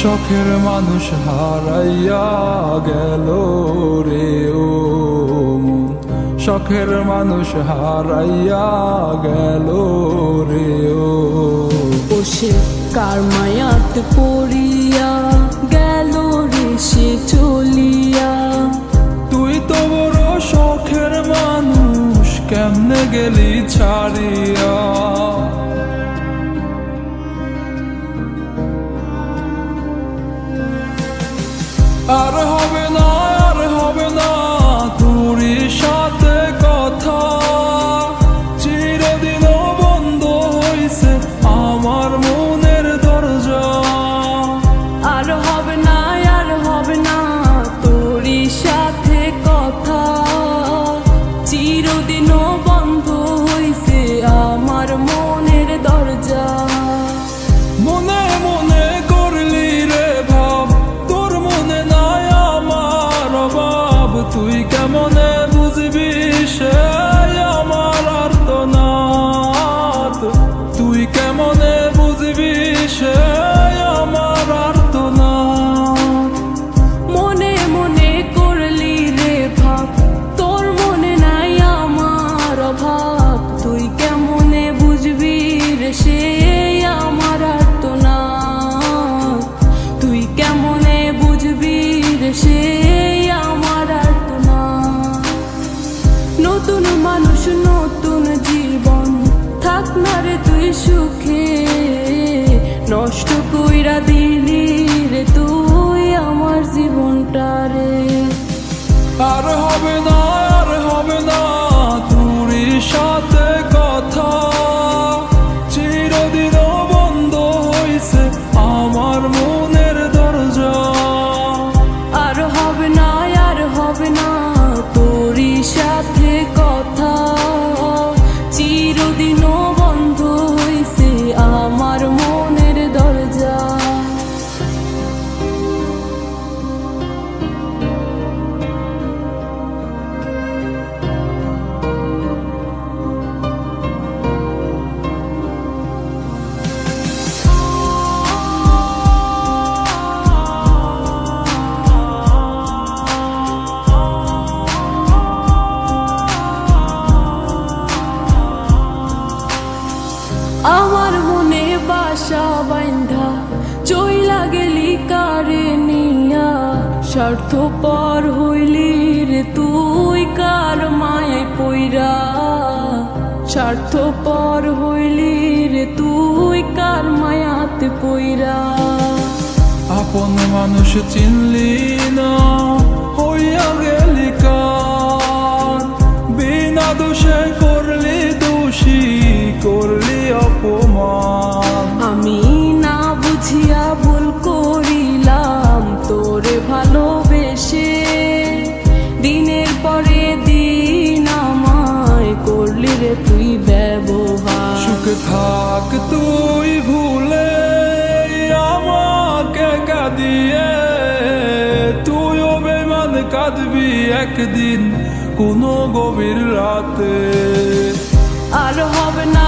শখের মানুষ হারাইয়া গেল রে ও মন, শখের মানুষ হারাইয়া গেল রে ও। সে কার মায়াত পড়িয়া গেল রে সে চলিয়া। তুই তো বড় শখের মানুষ, কেমনে গেলি ছাড়িয়া। আর হবে না, আর হবে না তোরই সাথে কথা, চিরদিন বন্ধ হইছে আমার মনের দরজা। আর হবে না, আর হবে না তোরই সাথে কথা, চিরদিনও বন্ধ হইছে আমার মনের দরজা। মনে মনে করলি রে ভাব, তোর মনে নাই আমার অভাব। তুই কেমনে বুঝবি সে আমার আর্তনাদ, তুই কেমনে বুঝবি সে আমার আর্তনাদ। মনে মনে করলি রে ভাব, তোর মনে নাই আমার অভাব। তুই কেমনে বুঝবি রে সে আমার আর্তনাদ, তুই কেমনে বুঝবি রে সে আমার আর্তনাদ। নতুন মানুষ নতুন জীবন, থাক না রে তুই সুখে, নষ্ট কইরা দিলি রে তুই আমার জীবনটা রে। আর হবে না, আর হবে না তোরই সাথে কথা, চিরদিন বন্ধ হইছে আমার মনের দরজা। আর হবে না, আর হবে না তোরই সাথে কথা, চিরদিনও বন্ধ হইছে আমার মনের দরজা। আমার মনে বাসা বাইন্ধা চইলা গেলি কারে নিয়া, স্বার্থপর হইলি রে তুই কার মায়ায় পইরা। স্বার্থপর হইলি রে তুই কার মায়াতে পইরা। আপন মানুষ চিনলি না, হইয়া গেলি কার, বিনা দোষে করলি দোষী, করলি অপমান। আমি না বুঝিয়া ভুল করিলাম তোরে ভালোবেসে, দিনের পরে দিন আমায় করলি রে তুই ব্যবহার। সুখে থাক তুই ভুলে আমাকে কাঁদিয়ে, তুইও বেমান কাঁদবি একদিন কোনো গভীর রাতে। আর হবে না,